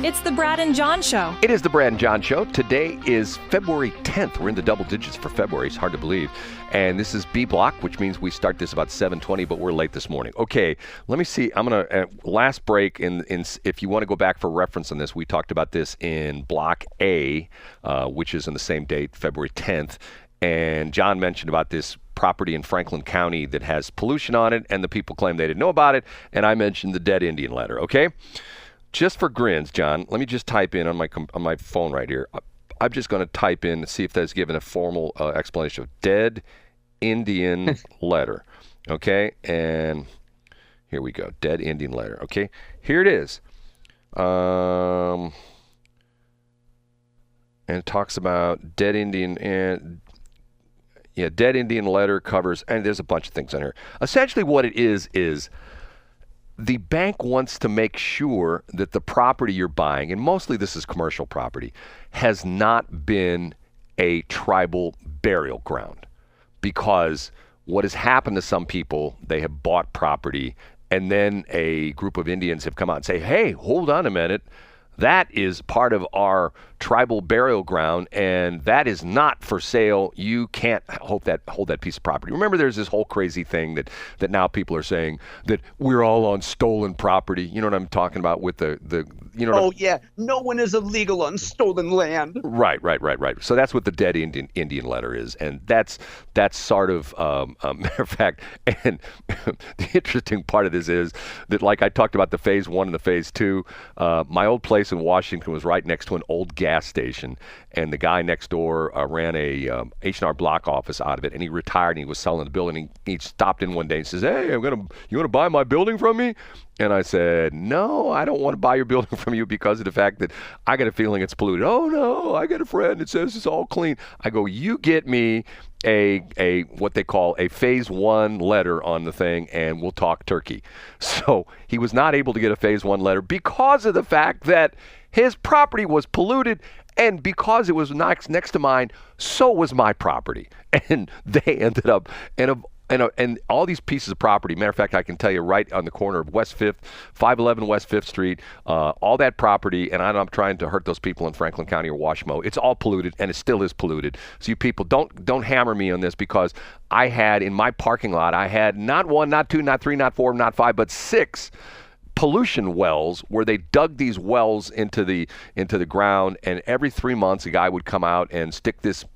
It's the Brad and John Show. It is the Brad and John Show. Today is February 10th. We're in the double digits for February. It's hard to believe. And this is B block, which means we start this about 7:20, but we're late this morning. Okay, let me see. I'm going to, last break, if you want to go back for reference on this, we talked about this in Block A, which is on the same date, February 10th. And John mentioned about this property in Franklin County that has pollution on it, and the people claim they didn't know about it. And I mentioned the dead Indian letter, okay? Just for grins, John, let me just type in on my phone right here. I'm just going to type in and see if that's given a formal explanation of dead Indian letter. Okay, and here we go. Dead Indian letter. Okay, here it is. And it talks about dead Indian and dead Indian letter covers, and there's a bunch of things on here. Essentially, what it is the bank wants to make sure that the property you're buying, and mostly this is commercial property, has not been a tribal burial ground. Because what has happened to some people, they have bought property, and then a group of Indians have come out and say, hey, hold on a minute. That is part of our tribal burial ground, and that is not for sale. You can't hold that piece of property. Remember, there's this whole crazy thing that now people are saying that we're all on stolen property. You know what I'm talking about with the yeah, no one is illegal on stolen land. Right. So that's what the dead Indian letter is, and that's sort of matter of fact. And the interesting part of this is that, like I talked about the phase 1 and the phase 2, my old place in Washington was right next to an old gas station, and the guy next door ran a H&R Block office out of it, and he retired and he was selling the building. He stopped in one day and says, hey, you want to buy my building from me? And I said, no, I don't want to buy your building from you because of the fact that I got a feeling it's polluted. Oh, no, I got a friend that says it's all clean. I go, you get me a what they call a phase 1 letter on the thing, and we'll talk turkey. So he was not able to get a phase 1 letter because of the fact that his property was polluted, and because it was next to mine, so was my property. And they ended up, and all these pieces of property, matter of fact, I can tell you right on the corner of West 5th, 511 West 5th Street, all that property, and I'm not trying to hurt those people in Franklin County or Washmo. It's all polluted, and it still is polluted. So you people, don't hammer me on this, because I had, in my parking lot, I had not 1, not 2, not 3, not 4, not 5, but 6 pollution wells where they dug these wells into the ground, and every 3 months a guy would come out and stick this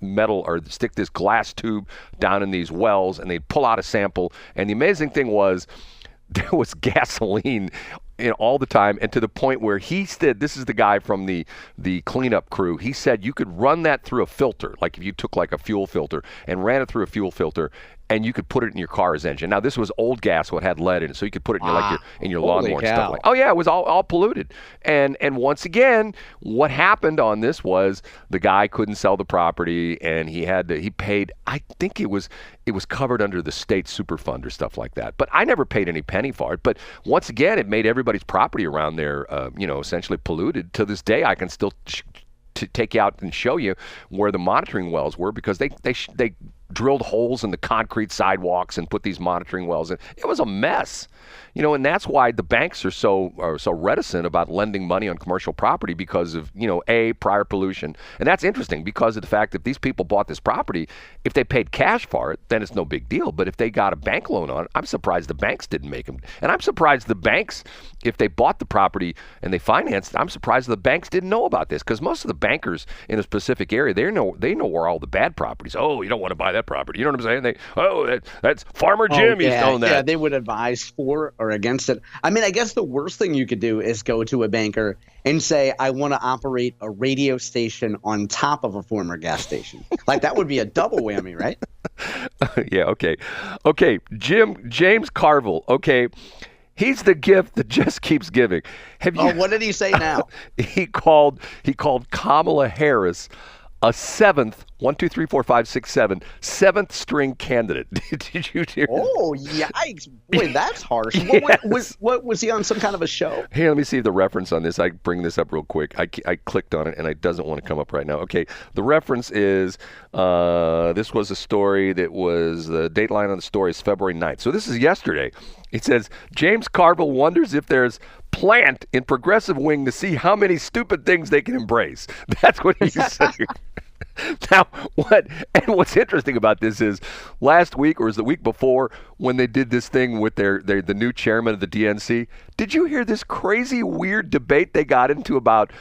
glass tube down in these wells, and they'd pull out a sample. And the amazing thing was there was gasoline all the time, and to the point where he said, this is the guy from the cleanup crew, he said you could run that through a filter, like if you took like a fuel filter and ran it through a fuel filter, and you could put it in your car's engine. Now, this was old gas, what had lead in it, so you could put it in your lawnmower and stuff like that. Oh, yeah, it was all polluted. And once again, what happened on this was the guy couldn't sell the property, and he paid, I think it was covered under the state superfund or stuff like that. But I never paid any penny for it. But once again, it made everybody's property around there, essentially polluted. To this day, I can still take you out and show you where the monitoring wells were, because they drilled holes in the concrete sidewalks and put these monitoring wells in. It was a mess. And that's why the banks are so reticent about lending money on commercial property, because of, prior pollution. And that's interesting because of the fact that these people bought this property, if they paid cash for it, then it's no big deal. But if they got a bank loan on it, I'm surprised the banks didn't make them. And I'm surprised the banks, if they bought the property and they financed it, I'm surprised the banks didn't know about this, because most of the bankers in a specific area, they know where all the bad properties. Oh, you don't want to buy that property. You know what I'm saying? That's Farmer Jim. He's known that. Yeah, they would advise for or against it. I mean, I guess the worst thing you could do is go to a banker and say, I want to operate a radio station on top of a former gas station. Like, that would be a double whammy, right? Yeah, okay. Okay, James Carville, okay. He's the gift that just keeps giving. What did he say now? He called Kamala Harris a seventh, 1, 2, 3, 4, 5, 6, 7, seventh string candidate. Did you hear? Oh, yikes. Boy, that's harsh. Yes. What was he on, some kind of a show? Hey, let me see the reference on this. I bring this up real quick. I clicked on it, and it doesn't want to come up right now. Okay, the reference is, this was a story that was, the date line on the story is February 9th. So this is yesterday. It says, James Carville wonders if there's plant in progressive wing to see how many stupid things they can embrace. That's what he's saying. Now, what's interesting about this is last week, or was the week before, when they did this thing with the new chairman of the DNC, did you hear this crazy, weird debate they got into about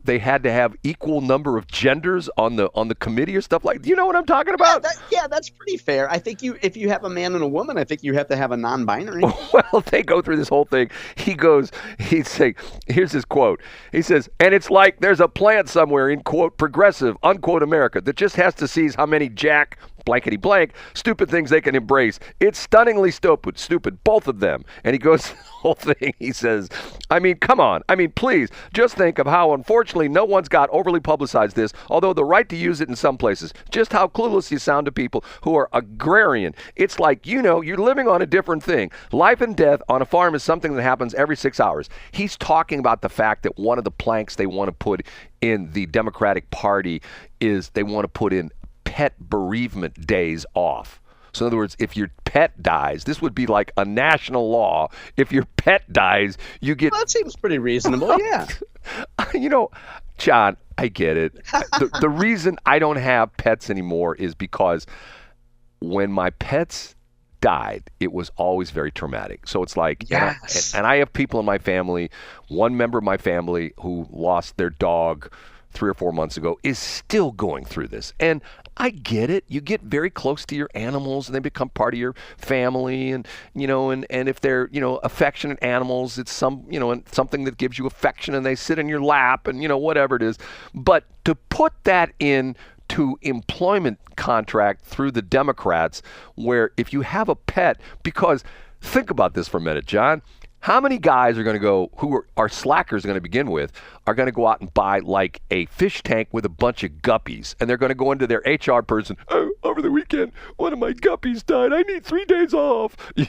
they had to have equal number of genders on the committee or stuff like? Do you know what I'm talking about? Yeah, that's pretty fair. I think if you have a man and a woman, I think you have to have a non-binary. Well, they go through this whole thing. He's saying, here's his quote. He says, and it's like there's a plant somewhere in, quote, progressive, unquote, America that just has to seize how many jack blankety blank stupid things they can embrace. It's stunningly stupid, both of them. And he goes the whole thing. He says, I mean, come on. I mean, please just think of how unfortunately no one's got overly publicized this, although the right to use it in some places. Just how clueless you sound to people who are agrarian. It's like, you're living on a different thing. Life and death on a farm is something that happens every 6 hours. He's talking about the fact that one of the planks they want to put in the Democratic Party is they want to put in pet bereavement days off. So in other words, if your pet dies, this would be like a national law. If your pet dies, you get... Well, that seems pretty reasonable, yeah. John, I get it. The reason I don't have pets anymore is because when my pets died, it was always very traumatic. So it's like, yes. and I have people in my family, one member of my family who lost their dog 3 or 4 months ago is still going through this. And I get it. You get very close to your animals and they become part of your family, and if they're, affectionate animals, it's something that gives you affection and they sit in your lap and, whatever it is. But to put that in to employment contract through the Democrats, where if you have a pet, because think about this for a minute, John. How many guys are going to go, who are slackers going to begin with, are going to go out and buy like a fish tank with a bunch of guppies, and they're going to go into their HR person, oh, over the weekend, one of my guppies died. I need 3 days off. And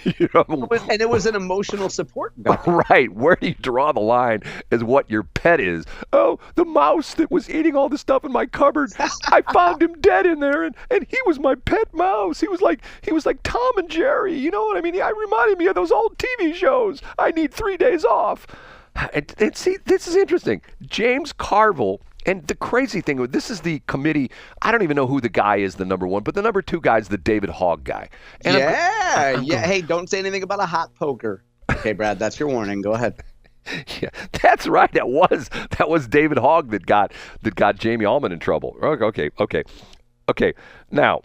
it was an emotional support guppy. Right. Where do you draw the line as what your pet is? Oh, the mouse that was eating all the stuff in my cupboard, I found him dead in there, and he was my pet mouse. He was like Tom and Jerry. You know what I mean? He reminded me of those old TV shows. I need 3 days off. And see, this is interesting. James Carville, and the crazy thing, this is the committee. I don't even know who the guy is, the number one, but the number two guy is the David Hogg guy. And Hey, don't say anything about a hot poker. Okay, Brad, that's your warning. Go ahead. Yeah, that's right. That was David Hogg that got Jamie Allman in trouble. Okay. Now,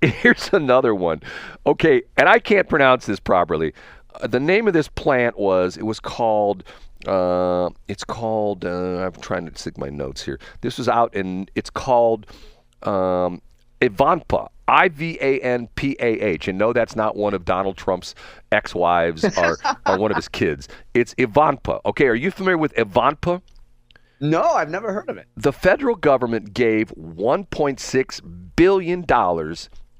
here's another one. Okay, and I can't pronounce this properly. The name of this plant was called, I'm trying to stick my notes here. This was out it's called Ivanpah, Ivanpah. And no, that's not one of Donald Trump's ex-wives or one of his kids. It's Ivanpah. Okay, are you familiar with Ivanpah? No, I've never heard of it. The federal government gave $1.6 billion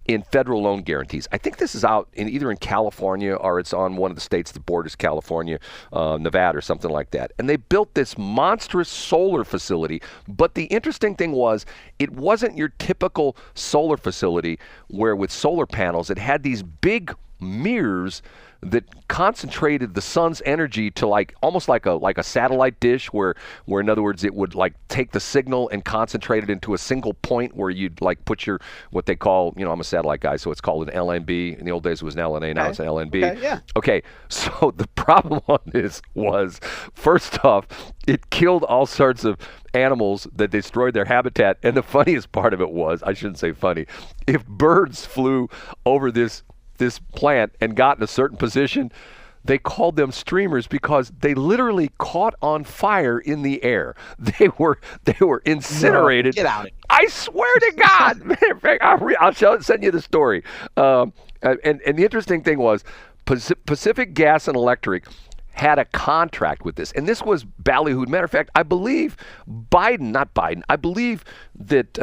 in federal loan guarantees. I think this is out either in California or it's on one of the states that borders California, Nevada or something like that. And they built this monstrous solar facility. But the interesting thing was, it wasn't your typical solar facility where with solar panels, it had these big mirrors that concentrated the sun's energy to almost like a satellite dish where in other words it would take the signal and concentrate it into a single point where you'd put your what they call, I'm a satellite guy, so it's called an LNB. In the old days it was an LNA, now it's an LNB. Okay, yeah. Okay, so the problem on this was, first off, it killed all sorts of animals that destroyed their habitat, and the funniest part of it was, I shouldn't say funny, if birds flew over this plant and got in a certain position, they called them streamers because they literally caught on fire in the air. They were incinerated. No, get out of here. I swear to God. Matter of fact, I'll send you the story. And the interesting thing was, Pacific Gas and Electric had a contract with this, and this was ballyhooed. Matter of fact, I believe I believe that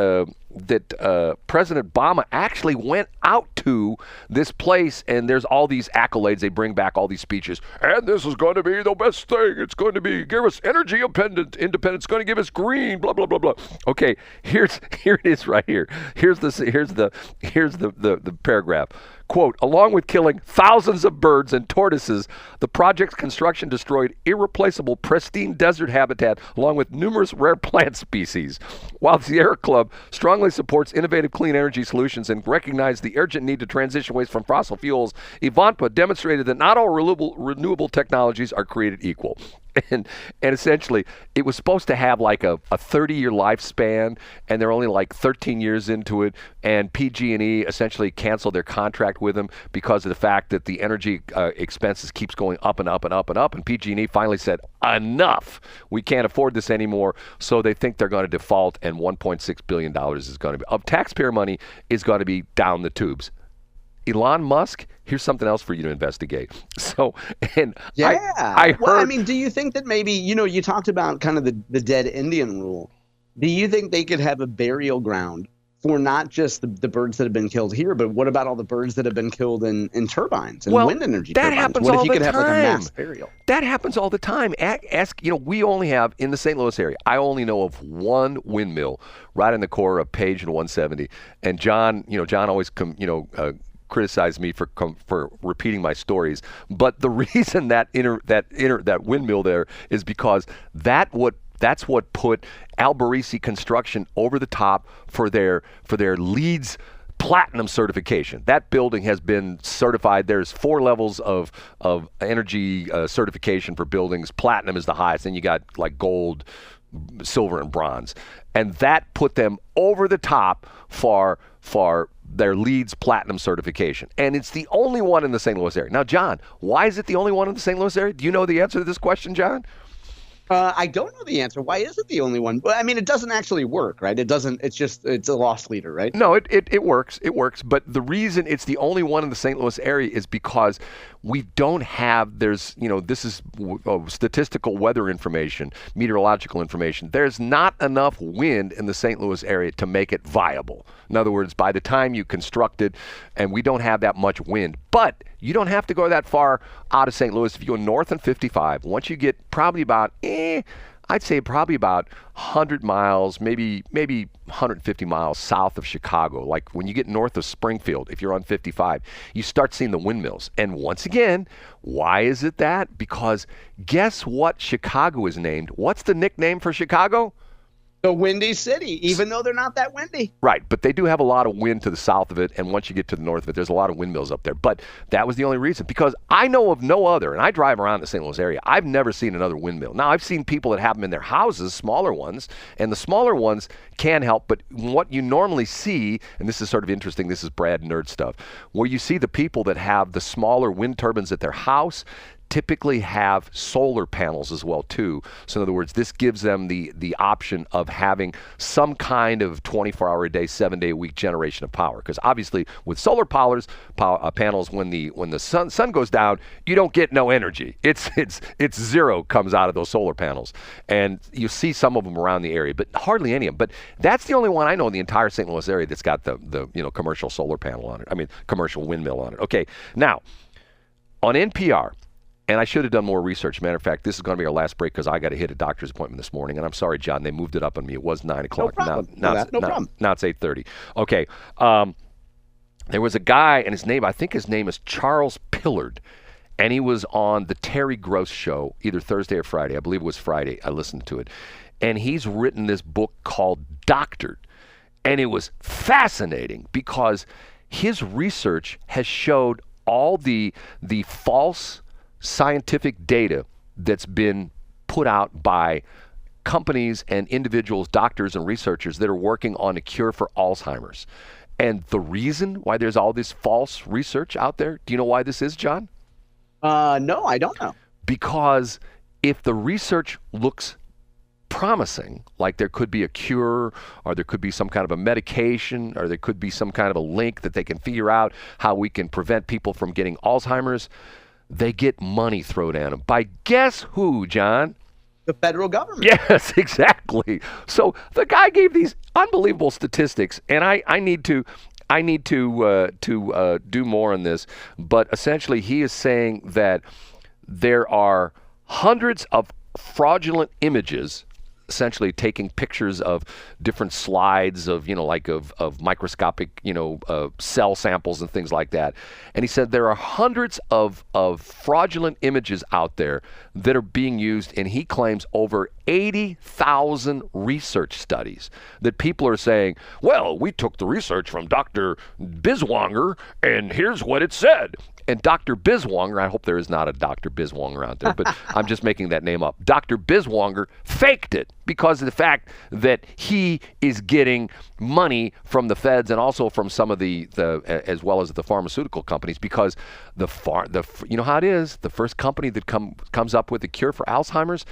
President Obama actually went out to this place, and there's all these accolades. They bring back all these speeches, and this is going to be the best thing. It's going to give us energy independence. It's going to give us green. Blah blah blah blah. Okay, here it is right here. Here's the paragraph. Quote, along with killing thousands of birds and tortoises, the project's construction destroyed irreplaceable pristine desert habitat along with numerous rare plant species. While the Sierra Club strongly supports innovative clean energy solutions and recognizes the urgent need to transition away from fossil fuels, Ivanpah demonstrated that not all renewable technologies are created equal. And essentially, it was supposed to have like a 30-year lifespan, and they're only like 13 years into it. And PG&E essentially canceled their contract with them because of the fact that the energy expenses keeps going up and up and up and up. And PG&E finally said, enough. We can't afford this anymore. So they think they're going to default, and $1.6 billion is going to be of taxpayer money is going to be down the tubes. Elon Musk, here's something else for you to investigate. So, and yeah, I heard. Well, I mean, do you think that maybe, you talked about kind of the dead Indian rule. Do you think they could have a burial ground for not just the birds that have been killed here, but what about all the birds that have been killed in turbines and wind energy that turbines? Happens what all if you the could time. have like a mass burial? That happens all the time. Ask, we only have in the St. Louis area, I only know of one windmill right in the core of Page and 170. And John always criticize me for repeating my stories, but the reason that windmill there is because that's what put Alberisi Construction over the top for their LEEDs platinum certification. That building has been certified. There's 4 levels of energy certification for buildings. Platinum is the highest, and you got like gold, silver, and bronze, and that put them over the top for their LEEDs platinum certification. And it's the only one in the St. Louis area. Now, John, why is it the only one in the St. Louis area? Do you know the answer to this question, John? I don't know the answer. Why is it the only one? Well, I mean, it doesn't actually work, right? It doesn't. It's a loss leader, right? No, it works. It works. But the reason it's the only one in the St. Louis area is because we don't have, this is statistical weather information, meteorological information. There's not enough wind in the St. Louis area to make it viable. In other words, by the time you construct it, and we don't have that much wind. But you don't have to go that far out of St. Louis. If you go north on 55, once you get probably about, I'd say probably about 100 miles, maybe 150 miles south of Chicago. Like when you get north of Springfield, if you're on 55, you start seeing the windmills. And once again, why is it that? Because guess what Chicago is named? What's the nickname for Chicago? The Windy City, even though they're not that windy. Right, but they do have a lot of wind to the south of it, and once you get to the north of it, there's a lot of windmills up there. But that was the only reason, because I know of no other, and I drive around the St. Louis area, I've never seen another windmill. Now, I've seen people that have them in their houses, smaller ones, and the smaller ones can help, but what you normally see, and this is sort of interesting, this is Brad nerd stuff, where you see the people that have the smaller wind turbines at their house, typically have solar panels as well too. So in other words, this gives them the option of having some kind of 24-hour a day, 7-day a week generation of power. Because obviously with solar panels, when the sun goes down, you don't get no energy. It's zero comes out of those solar panels, and you see some of them around the area, but hardly any of them. But that's the only one I know in the entire St. Louis area that's got the commercial solar panel on it. I mean, commercial windmill on it. Okay, now on NPR. And I should have done more research. Matter of fact, this is going to be our last break because I got to hit a doctor's appointment this morning. And I'm sorry, John, they moved it up on me. It was 9 o'clock. No problem. Now it's 8:30. Okay. There was a guy, and I think his name is Charles Pillard. And he was on the Terry Gross show, either Thursday or Friday. I believe it was Friday. I listened to it. And he's written this book called Doctored. And it was fascinating because his research has showed all the false scientific data that's been put out by companies and individuals, doctors and researchers that are working on a cure for Alzheimer's. And the reason why there's all this false research out there, do you know why this is, John? No, I don't know. Because if the research looks promising, like there could be a cure, or there could be some kind of a medication, or there could be some kind of a link that they can figure out how we can prevent people from getting Alzheimer's, they get money thrown at them by guess who, John? The federal government. Yes, exactly. So the guy gave these unbelievable statistics, and I need to do more on this. But essentially, he is saying that there are hundreds of fraudulent images essentially taking pictures of different slides of, like of microscopic, cell samples and things like that. And he said there are hundreds of fraudulent images out there that are being used, and he claims over 80,000 research studies that people are saying, well, we took the research from Dr. Biswanger, and here's what it said. And Dr. Biswanger, I hope there is not a Dr. Biswanger out there, but I'm just making that name up. Dr. Biswanger faked it because of the fact that he is getting money from the feds and also from some of the as well as the pharmaceutical companies, because you know how it is, the first company that comes up with a cure for Alzheimer's,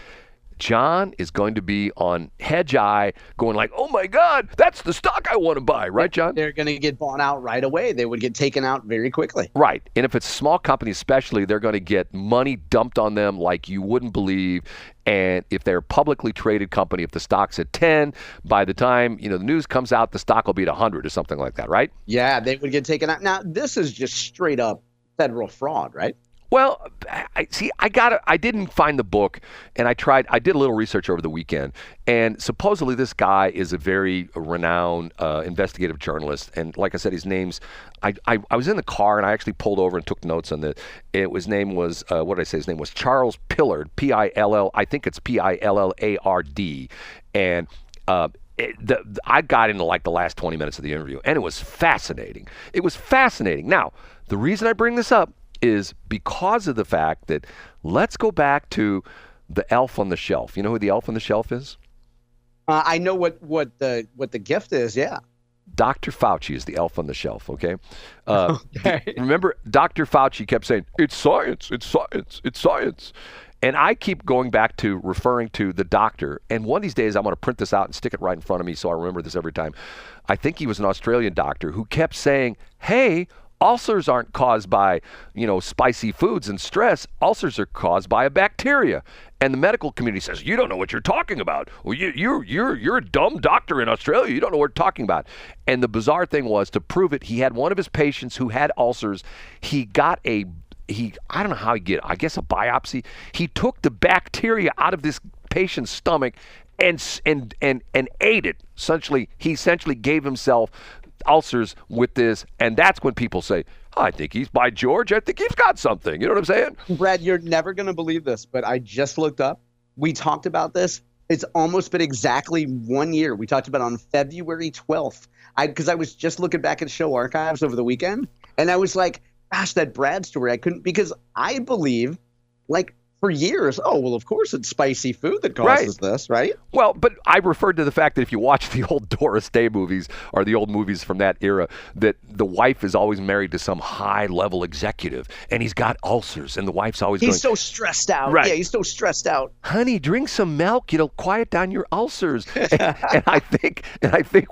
John is going to be on Hedge Eye going like, oh my God, that's the stock I want to buy. Right, John? They're going to get bought out right away. They would get taken out very quickly. Right. And if it's small companies especially, they're going to get money dumped on them like you wouldn't believe. And if they're a publicly traded company, if the stock's at 10, by the time, the news comes out, the stock will be at 100 or something like that, right? Yeah, they would get taken out. Now, this is just straight up federal fraud, right? Well, I didn't find the book, and I did a little research over the weekend, and supposedly this guy is a very renowned investigative journalist, and like I said, his name's, I was in the car, and I actually pulled over and took notes on his name was, what did I say, his name was Charles Pillard, P-I-L-L, I think it's P-I-L-L-A-R-D, and I got into like the last 20 minutes of the interview, and it was fascinating. It was fascinating. Now, the reason I bring this up is because of the fact that, let's go back to the elf on the shelf. You know who the elf on the shelf is? I know what the gift is, yeah. Dr. Fauci is the elf on the shelf, okay? Okay. Remember, Dr. Fauci kept saying, it's science, it's science, it's science. And I keep going back to referring to the doctor. And one of these days, I'm going to print this out and stick it right in front of me so I remember this every time. I think he was an Australian doctor who kept saying, hey, ulcers aren't caused by, spicy foods and stress. Ulcers are caused by a bacteria. And the medical community says, you don't know what you're talking about. Well, you're a dumb doctor in Australia. You don't know what you're talking about. And the bizarre thing was, to prove it, he had one of his patients who had ulcers. He got I don't know how I guess a biopsy. He took the bacteria out of this patient's stomach and ate it. He essentially gave himself ulcers with this, and that's when people say, I think by George, I think he's got something. You know what I'm saying? Brad, you're never going to believe this, but I just looked up. We talked about this. It's almost been exactly 1 year. We talked about it on February 12th. Because I was just looking back at show archives over the weekend, and I was like, gosh, that Brad story, I couldn't, because I believe, like, for years, oh, well, of course it's spicy food that causes this, right? Well, but I referred to the fact that if you watch the old Doris Day movies or the old movies from that era, that the wife is always married to some high-level executive, and he's got ulcers, and the wife's always He's so stressed out. Right. Yeah, he's so stressed out. Honey, drink some milk. It'll quiet down your ulcers. and I think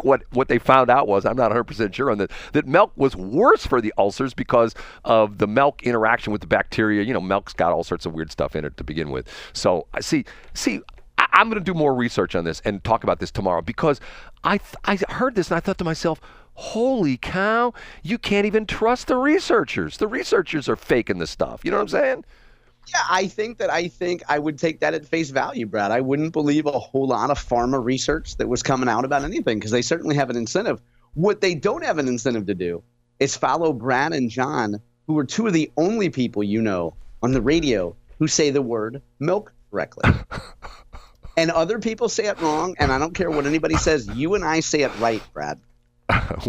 what they found out was, I'm not 100% sure on this, that milk was worse for the ulcers because of the milk interaction with the bacteria. Milk's got all sorts of weird stuff in it to begin with. So I'm going to do more research on this and talk about this tomorrow, because I heard this and I thought to myself, holy cow, you can't even trust the researchers. The researchers are faking this stuff. You know what I'm saying? Yeah, I think I would take that at face value, Brad. I wouldn't believe a whole lot of pharma research that was coming out about anything, because they certainly have an incentive. What they don't have an incentive to do is follow Brad and John, who are two of the only people on the radio who say the word milk correctly. And other people say it wrong, and I don't care what anybody says. You and I say it right, Brad.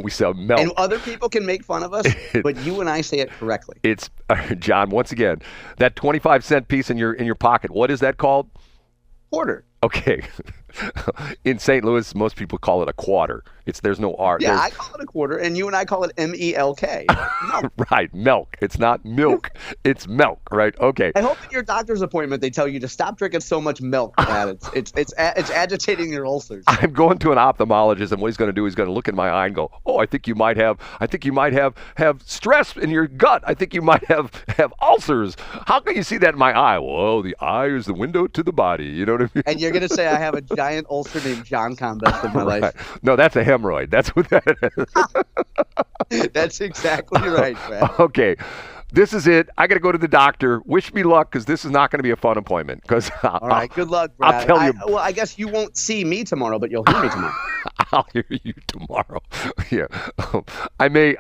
We sell milk. And other people can make fun of us, but you and I say it correctly. It's John, once again, that 25-cent piece in your pocket, what is that called? Quarter. Okay. In St. Louis, most people call it a quarter. There's no R. Yeah, I call it a quarter, and you and I call it M-E-L-K. Milk. Right, milk. It's not milk. It's milk, right? Okay. I hope at your doctor's appointment they tell you to stop drinking so much milk, Dad. It's agitating your ulcers. I'm going to an ophthalmologist, and what he's going to do, he's going to look in my eye and go, oh, I think you might have stress in your gut. I think you might have ulcers. How can you see that in my eye? Well, the eye is the window to the body. You know what I mean? And you're going to say I have a giant ulcer named John Convest in my life. No, that's a hemorrhoid. That's what that is. That's exactly right, Brad. Okay. this is it. I got to go to the doctor. Wish me luck, because this is not going to be a fun appointment. All right, good luck, Brad. I'll tell you. Well, I guess you won't see me tomorrow, but you'll hear me tomorrow. I'll hear you tomorrow. Yeah, I may.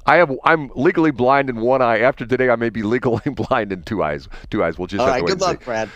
I'm legally blind in one eye. After today, I may be legally blind in two eyes. We'll just All have right, to wait good and see. luck, Brad.